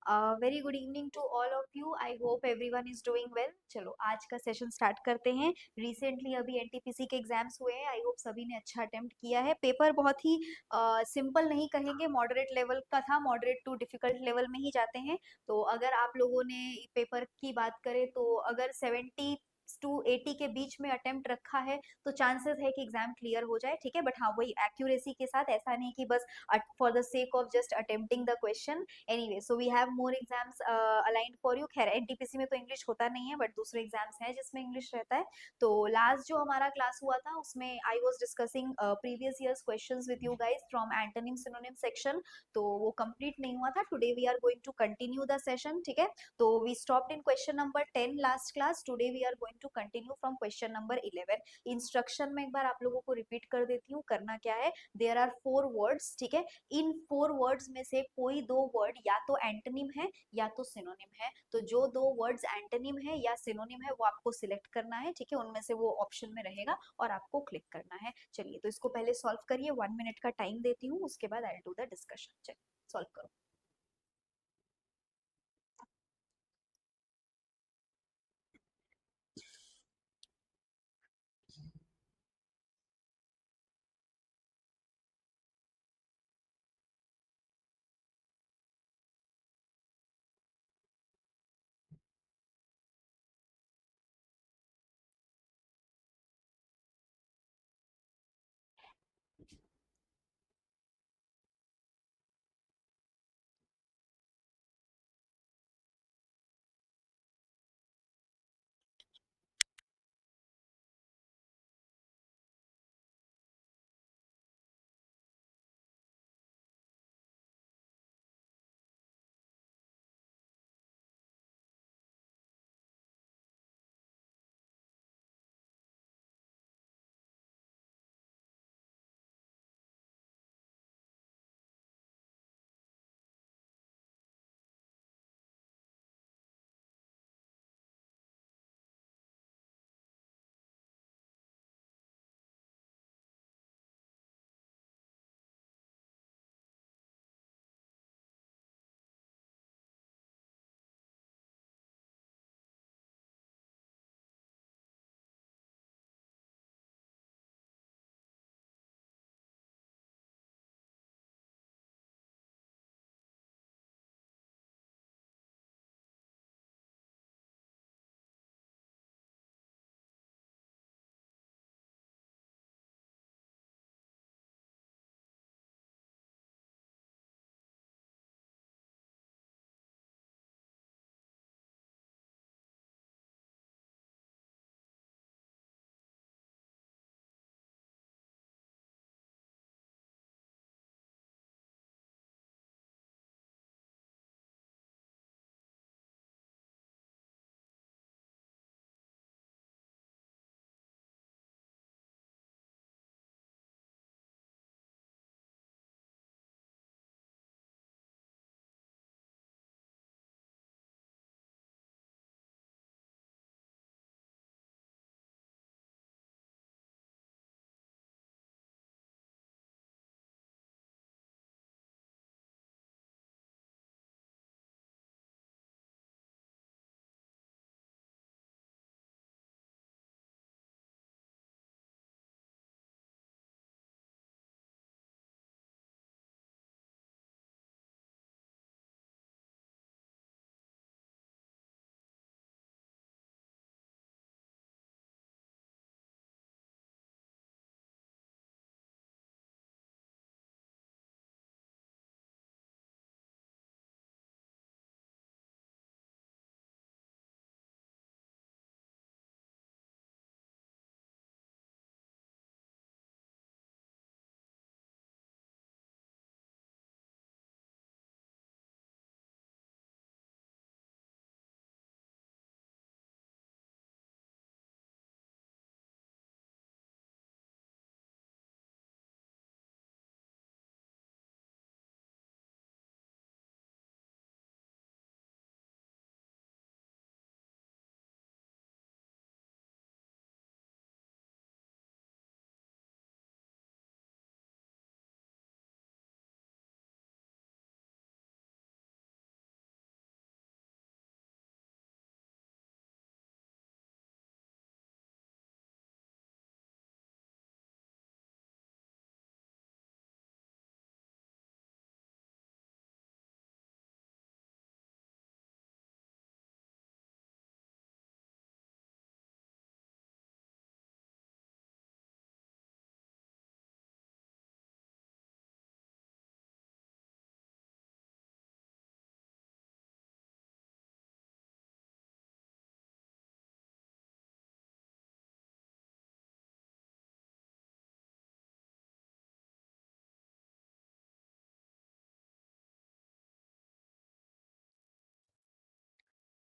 Very good evening to all of you. I hope everyone is doing well. चलो आज का session start करते हैं। रिसेंटली अभी एनटीपीसी के एग्जाम्स हुए हैं। आई होप सभी ने अच्छा अटेम्प्ट किया है। पेपर बहुत ही सिंपल नहीं कहेंगे, मॉडरेट लेवल का था, मॉडरेट टू डिफिकल्ट लेवल में ही जाते हैं। तो अगर आप लोगों ने पेपर की बात करें तो अगर 70 to 80 के बीच में अटेम्प्ट रखा है तो चांसेस है कि एग्जाम क्लियर हो जाए, ठीक है। बट हाँ, वही एक्यूरेसी के साथ, ऐसा नहीं कि बस for the sake of just attempting the question. Anyway, so we have more exams aligned for you. खैर एनटीपीसी में तो इंग्लिश होता नहीं है, बट दूसरे एग्जाम्स हैं जिसमें इंग्लिश रहता है। तो लास्ट जो हमारा क्लास हुआ था उसमें I was discussing previous years questions with you guys from antonym synonym section. तो वो कंप्लीट नहीं हुआ था। Today we are going to continue the session, ठीक है। तो we stopped in question number 10 last class. Today we are going to continue from question number 11। Instruction में एक बार आप लोगों को रिपीट कर देती हूँ। करना क्या है, देयर आर 4 वर्ड्स, ठीक है। इन 4 वर्ड्स में से कोई 2 वर्ड या तो एंटोनिम है या तो सिनोनिम है। तो जो 2 वर्ड्स एंटोनिम है या सिनोनिम है वो आपको सिलेक्ट करना है, ठीक है। उनमें से वो ऑप्शन में रहेगा और आपको क्लिक करना है। चलिए, तो इसको पहले सॉल्व करिए। 1 मिनट का टाइम देती हूँ, उसके बाद आई डू द डिस्कशन। चलिए सॉल्व करो।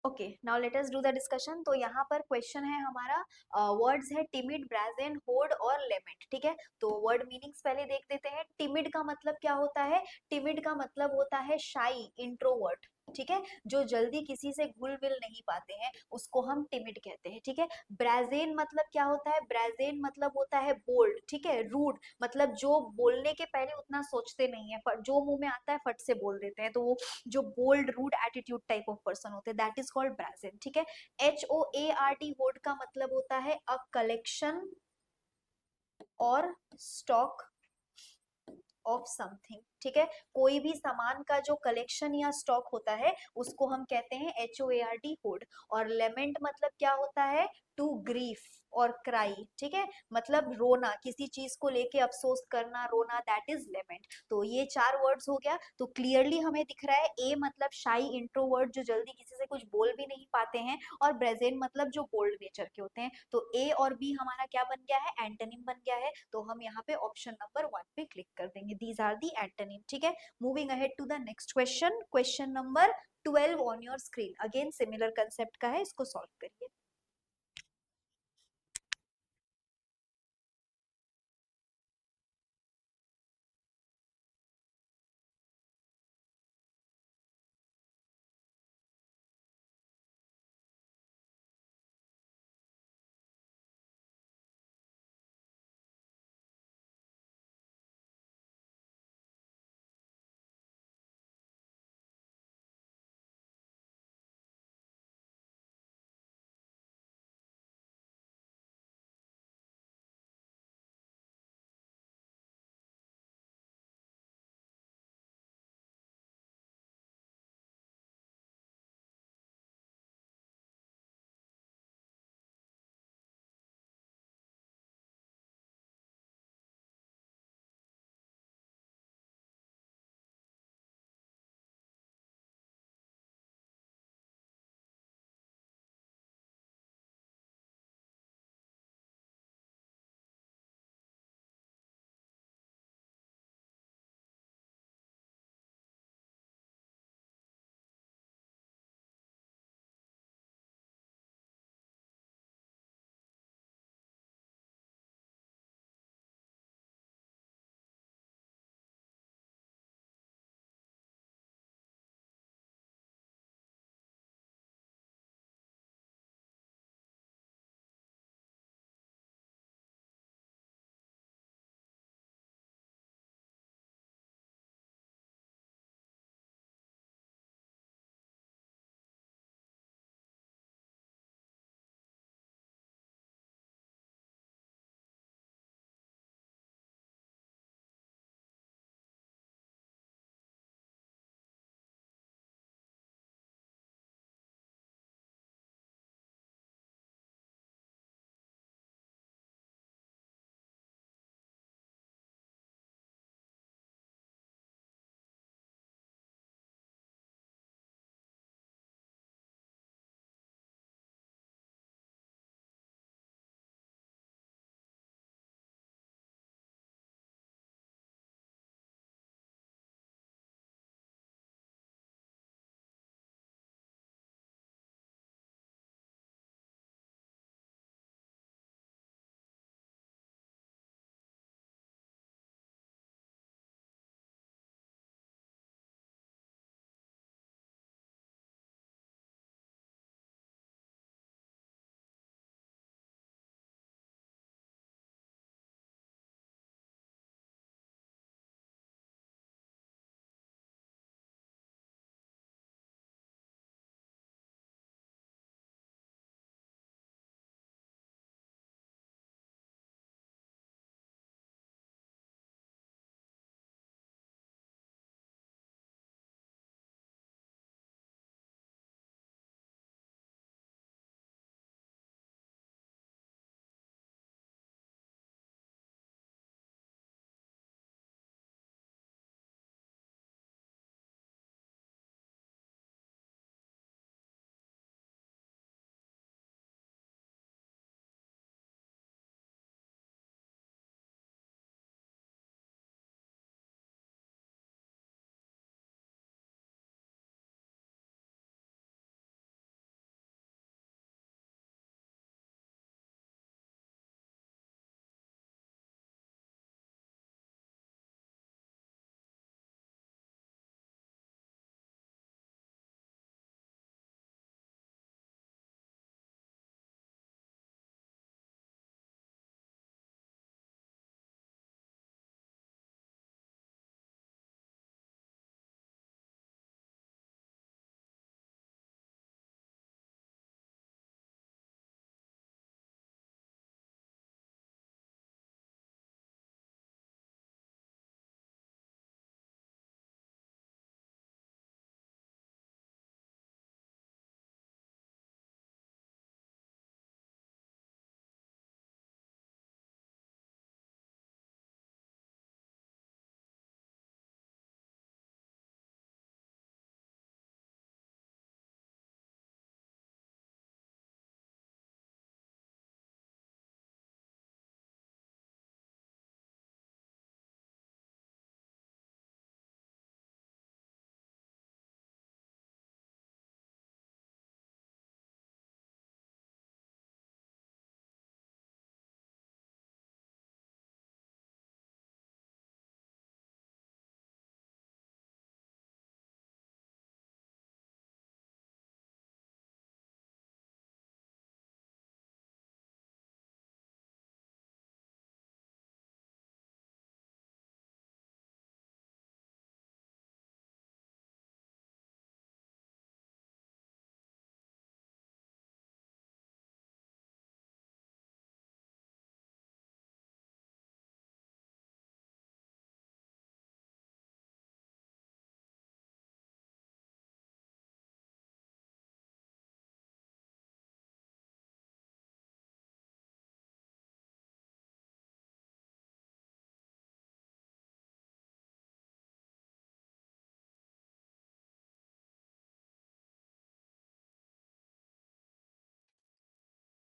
Okay, now let us do the discussion. तो यहाँ पर क्वेश्चन है हमारा, वर्ड्स है टिमिड, ब्राजेन, होड और लेमेंट। ठीक है, तो वर्ड मीनिंग्स पहले देख देते हैं। टिमिड का मतलब क्या होता है? टिमिड का मतलब होता है शाई, इंट्रोवर्ट। ठीक है, जो जल्दी किसी से घुल मिल नहीं पाते हैं उसको हम टिमिड कहते हैं। ठीक है, ब्राजेन मतलब क्या होता है? ब्राजेन मतलब होता है बोल्ड। ठीक है, रूड, मतलब जो बोलने के पहले उतना सोचते नहीं है, जो मुंह में आता है फट से बोल देते हैं, तो वो जो bold rude attitude type of person होते हैं, दैट इज कॉल्ड ब्राजेन। ठीक है, HOARD वर्ड का मतलब होता है अ कलेक्शन और स्टॉक ऑफ समथिंग। ठीक है, कोई भी सामान का जो कलेक्शन या स्टॉक होता है उसको हम कहते हैं HOARD होड। और लेमेंट मतलब क्या होता है? टू ग्रीफ और क्राई। ठीक है, मतलब रोना, किसी चीज को लेके अफसोस करना, रोना, दैट इज लेमेंट। तो ये चार वर्ड्स हो गया। तो क्लियरली हमें दिख रहा है, ए मतलब शाई, इंट्रोवर्ट, जो जल्दी किसी से कुछ बोल भी नहीं पाते हैं, और ब्रेजेंट मतलब जो बोल्ड नेचर के होते हैं। तो ए और बी हमारा क्या बन गया है? एंटोनिम बन गया है। तो हम यहाँ पे ऑप्शन नंबर 1 पे क्लिक कर देंगे, दीज आर दी एंटोनिम। ठीक है, moving ahead to the next question. Question number 12 on your screen, again similar concept का है, इसको सॉल्व करिए।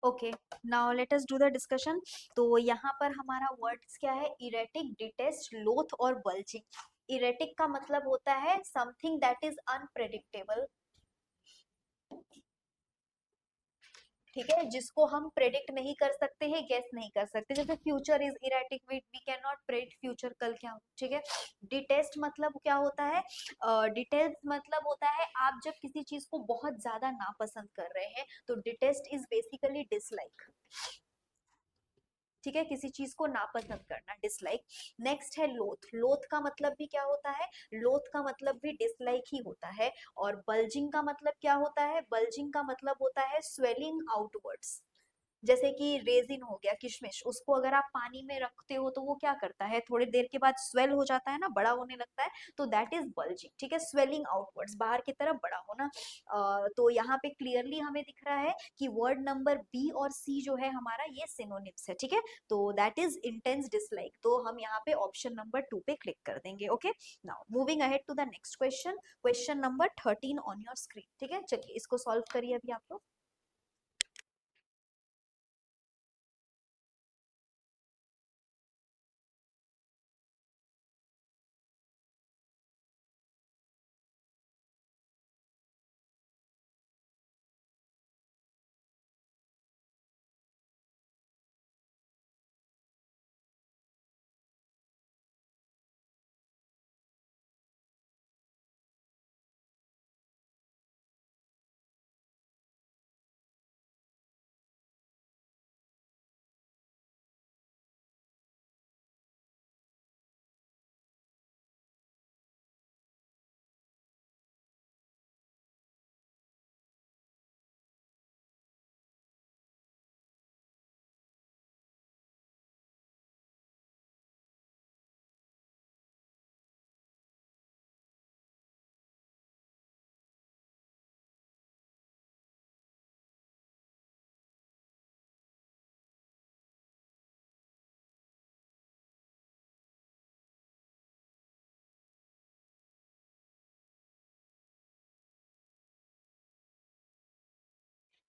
Okay, now let us do the discussion. तो यहाँ पर हमारा वर्ड्स क्या है? इरेटिक, डिटेस्ट, लोथ और बल्जिंग। इरेटिक का मतलब होता है समथिंग दैट इज अनप्रेडिक्टेबल, ठीक है, जिसको हम प्रेडिक्ट नहीं कर सकते हैं, गेस नहीं कर सकते। जैसे future is erratic, we can not predict future कल क्या हो, ठीक है। डिटेस्ट मतलब क्या होता है? डिटेस्ट मतलब होता है आप जब किसी चीज को बहुत ज्यादा नापसंद कर रहे हैं, तो डिटेस्ट इज बेसिकली डिसलाइक, ठीक है, किसी चीज को नापसंद करना, डिसलाइक। नेक्स्ट है लोथ। लोथ का मतलब भी क्या होता है? लोथ का मतलब भी डिसलाइक ही होता है। और बल्जिंग का मतलब क्या होता है? बल्जिंग का मतलब होता है स्वेलिंग आउटवर्ड्स। जैसे कि रेजिन हो गया, किशमिश, उसको अगर आप पानी में रखते हो तो वो क्या करता है? थोड़ी देर के बाद स्वेल हो जाता है ना, बड़ा होने लगता है, तो दैट इज बल्जिंग, ठीक है, स्वेलिंग आउटवर्ड्स, बाहर की तरफ बड़ा होना। तो यहाँ पे क्लियरली हमें दिख रहा है कि वर्ड नंबर बी और सी जो है हमारा, ये सिनोनिम्स है, ठीक है। तो दैट इज इंटेंस डिसलाइक, तो हम यहाँ पे ऑप्शन नंबर 2 पे क्लिक कर देंगे। Okay, now moving ahead to the next question, question number 13 on your screen, ठीक है। चलिए इसको सॉल्व करिए अभी आप लोग।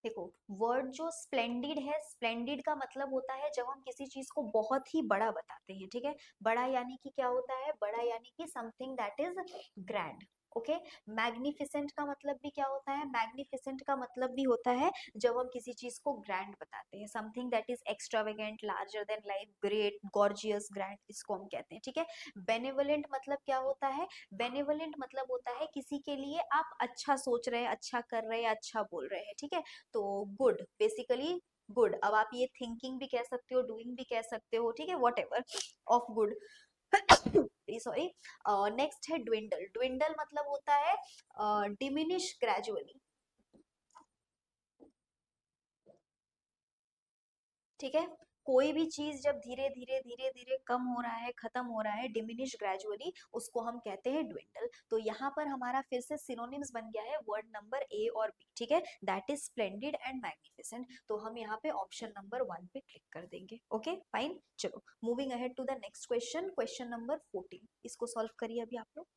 देखो, वर्ड जो स्प्लेंडिड है, स्प्लेंडिड का मतलब होता है जब हम किसी चीज को बहुत ही बड़ा बताते हैं, ठीक है। बड़ा यानी कि क्या होता है? बड़ा यानी कि something that is grand. Okay, magnificent का मतलब भी क्या होता है? मैग्निफिसेंट का मतलब भी होता है जब हम किसी चीज को ग्रैंड बताते हैं, something that is extravagant, larger than life, great, gorgeous, grand, इसको हम कहते हैं, ठीक है। बेनेवलेंट मतलब क्या होता है? बेनेवलेंट मतलब होता है किसी के लिए आप अच्छा सोच रहे हैं, अच्छा कर रहे हैं, अच्छा बोल रहे हैं, ठीक है। तो गुड, बेसिकली गुड। अब आप ये थिंकिंग भी कह सकते हो, डूइंग भी कह सकते हो, ठीक है, what ever of good. Sorry. Next है ड्विंडल। ड्विंडल मतलब होता है डिमिनिश ग्रेजुअली, ठीक है। कोई भी चीज जब धीरे धीरे धीरे धीरे कम हो रहा है, खत्म हो रहा है, डिमिनिश ग्रेजुअली, उसको हम कहते हैं ड्विंडल। तो यहाँ पर हमारा फिर से सिनोनिम्स बन गया है वर्ड नंबर ए और बी, ठीक है, that is splendid and magnificent. तो हम यहाँ पे ऑप्शन नंबर 1 पे क्लिक कर देंगे। ओके, फाइन, चलो moving ahead to the next question, question number 14, इसको सॉल्व करिए अभी आप लोग।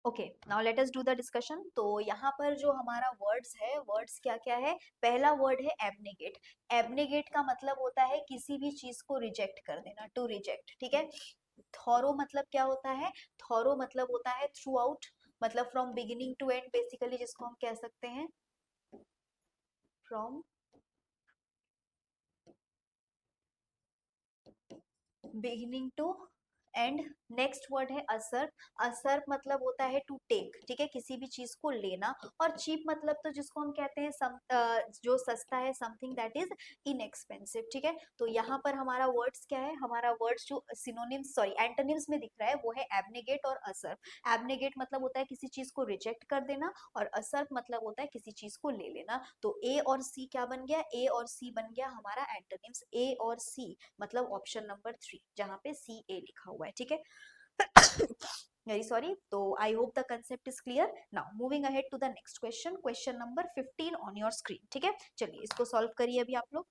Okay, now let us do the discussion. तो यहाँ पर जो हमारा वर्ड्स है, वर्ड्स क्या क्या है? पहला वर्ड है एबनेगेट। एबनेगेट का मतलब होता है किसी भी चीज को रिजेक्ट कर देना, टू रिजेक्ट, ठीक है। थॉरो मतलब क्या होता है? थॉरो मतलब होता है थ्रू आउट, मतलब from beginning to end, basically जिसको हम कह सकते हैं from beginning to end. Next word है असर्प। असर्प मतलब होता है टू टेक, ठीक है, किसी भी चीज को लेना। और चीप मतलब तो जिसको हम कहते हैं जो सस्ता है, समथिंग दैट इज इनएक्सपेंसिव, ठीक है। तो यहाँ पर हमारा वर्ड्स क्या है? हमारा वर्ड्स जो सिनोनिम्स, सॉरी एंटोनिम्स में दिख रहा है वो है एबनेगेट और असर्प। एबनेगेट मतलब होता है किसी चीज को रिजेक्ट कर देना, और असर्प मतलब होता है किसी चीज को ले लेना। तो ए और सी क्या बन गया? ए और सी बन गया हमारा एंटोनिम्स। ए और सी मतलब ऑप्शन नंबर 3 जहां पे सी ए लिखा हुआ है, ठीक है। Very sorry. तो I hope the concept is clear. Now moving ahead to the next question, question number 15 on your screen, ठीक है। चलिए इसको सॉल्व करिए अभी आप लोग।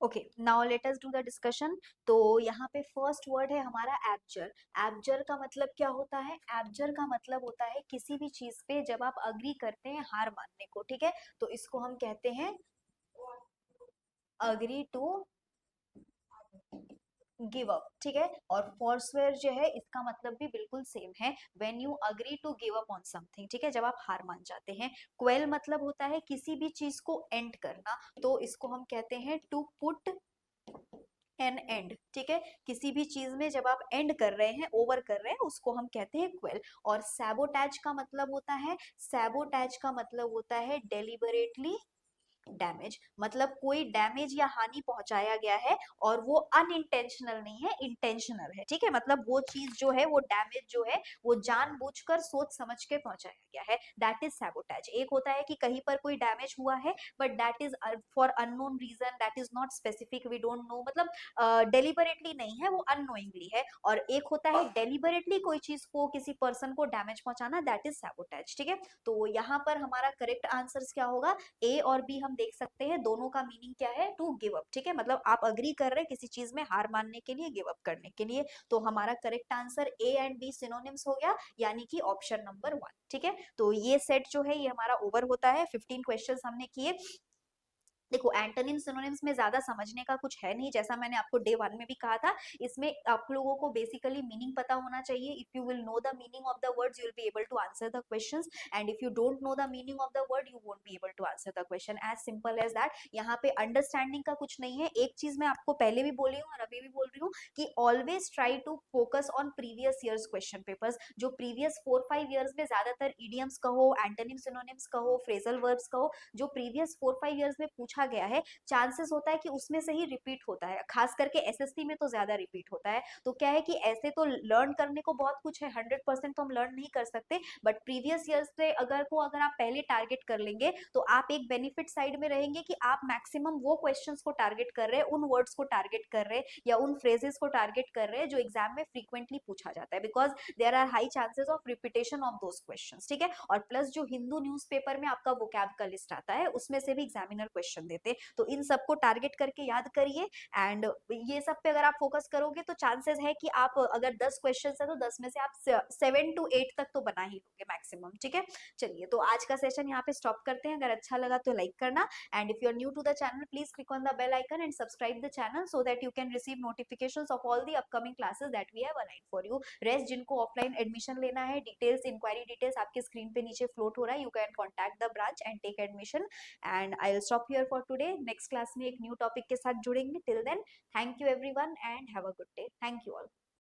Okay, now let us do the discussion. तो यहाँ पे फर्स्ट वर्ड है हमारा एब्जर। एब्जर का मतलब क्या होता है? एब्जर का मतलब होता है किसी भी चीज पे जब आप अग्री करते हैं हार मानने को, ठीक है, तो इसको हम कहते हैं अग्री टू गिव अप, ठीक है। और forswear जो है इसका मतलब भी बिल्कुल सेम है, when you agree to give up on something, ठीक है, जब आप हार मान जाते हैं। क्वेल मतलब होता है किसी भी चीज को एंड करना, तो इसको हम कहते हैं टू पुट एन एंड, ठीक है। किसी भी चीज में जब आप एंड कर रहे हैं, ओवर कर रहे हैं, उसको हम कहते हैं क्वेल। और सैबोटैज का मतलब होता है, सैबोटैज का मतलब होता है डेलिबरेटली डैमेज, मतलब कोई डैमेज या हानि पहुंचाया गया है और वो अनइंटेंशनल नहीं है, इंटेंशनल है, ठीक है। मतलब वो चीज जो है, वो डैमेज जो है, वो जानबूझकर सोच समझ के पहुंचाया गया है, दैट इज सैबोटैज। एक होता है कि कहीं पर कोई डैमेज हुआ है but that is for unknown reason, that is not specific, we don't know, मतलब डेलिबरेटली नहीं है, वो अननोइंगली है। और एक होता है डेलिबरेटली कोई चीज को, किसी पर्सन को डैमेज पहुंचाना, दैट इज सैबोटैज, ठीक है। तो यहाँ पर हमारा करेक्ट आंसर क्या होगा, ए और बी हम देख सकते हैं, दोनों का मीनिंग क्या है, टू गिव अप, ठीक है। मतलब आप अग्री कर रहे हैं किसी चीज में हार मानने के लिए, गिव अप करने के लिए। तो हमारा correct answer A and B synonyms हो गया, यानी कि ऑप्शन नंबर 1, ठीक है। तो ये सेट जो है ये हमारा ओवर होता है, 15 क्वेश्चंस हमने किए। देखो एंटोनिम सिनोनिम्स में ज्यादा समझने का कुछ है नहीं, जैसा मैंने आपको डे 1 में भी कहा था। इसमें आप लोगों को बेसिकली मीनिंग पता होना चाहिए। If you will know the meaning of the words you will be able to answer the questions, and if you don't know the meaning of the word you won't be able to answer the question, as simple as that. यहाँ पे understanding का कुछ नहीं है। एक चीज मैं आपको पहले भी बोली हूँ और अभी भी बोल रही हूँ कि always try to focus on previous years question papers. जो प्रीवियस 4-5 ईयर्स में ज्यादातर इडियम्स कहो, एंटोनिम सिनोनिम्स कहो, फ्रेजल वर्ब्स कहो, जो प्रीवियस 4-5 ईयर्स में पूछा गया है, चांसेस होता है कि उसमें से ही रिपीट होता है, खास करके एसएससी में तो ज्यादा रिपीट होता है। तो क्या है कि ऐसे तो लर्न करने को बहुत कुछ है, 100% तो हम लर्न नहीं कर सकते, बट प्रीवियस ईयर से अगर आप पहले टारगेट कर लेंगे तो आप एक बेनिफिट साइड में रहेंगे कि आप मैक्सिमम वो क्वेश्चंस को टारगेट कर रहे हैं, उन वर्ड्स को टारगेट कर रहे हैं, या उन फ्रेजेस को टारगेट कर रहे हैं जो एग्जाम में फ्रीक्वेंटली पूछा जाता है, because there are high chances of repetition of those questions, ठीक है। और प्लस जो हिंदू न्यूज़पेपर में आपका वोकैब का लिस्ट आता है, उसमें से भी एग्जामिनर क्वेश्चन देते हैं। तो इन सबको टारगेट करके याद करिए, एंड ये सब पे अगर आप फोकस करोगे तो चांसेस है कि आप, अगर 10 क्वेश्चन है तो 10 में से आप 7 to 8 तक तो बना ही लोगे मैक्सिमम, ठीक है। चलिए, तो आज का सेशन यहाँ पे स्टॉप करते हैं। अगर अच्छा लगा तो लाइक करना, and if you are new to the channel please click on the bell icon and subscribe the channel so that you can receive notifications of all the upcoming classes that we have aligned for you. Rest जिनको offline admission लेना है, details, inquiry details आपके screen पे नीचे float हो रहा है, you can contact the branch and take admission. And I will stop here for today. Next class में एक न्यू टॉपिक के साथ जुड़ेंगे। Till then, thank you everyone and have a good day. Thank you all.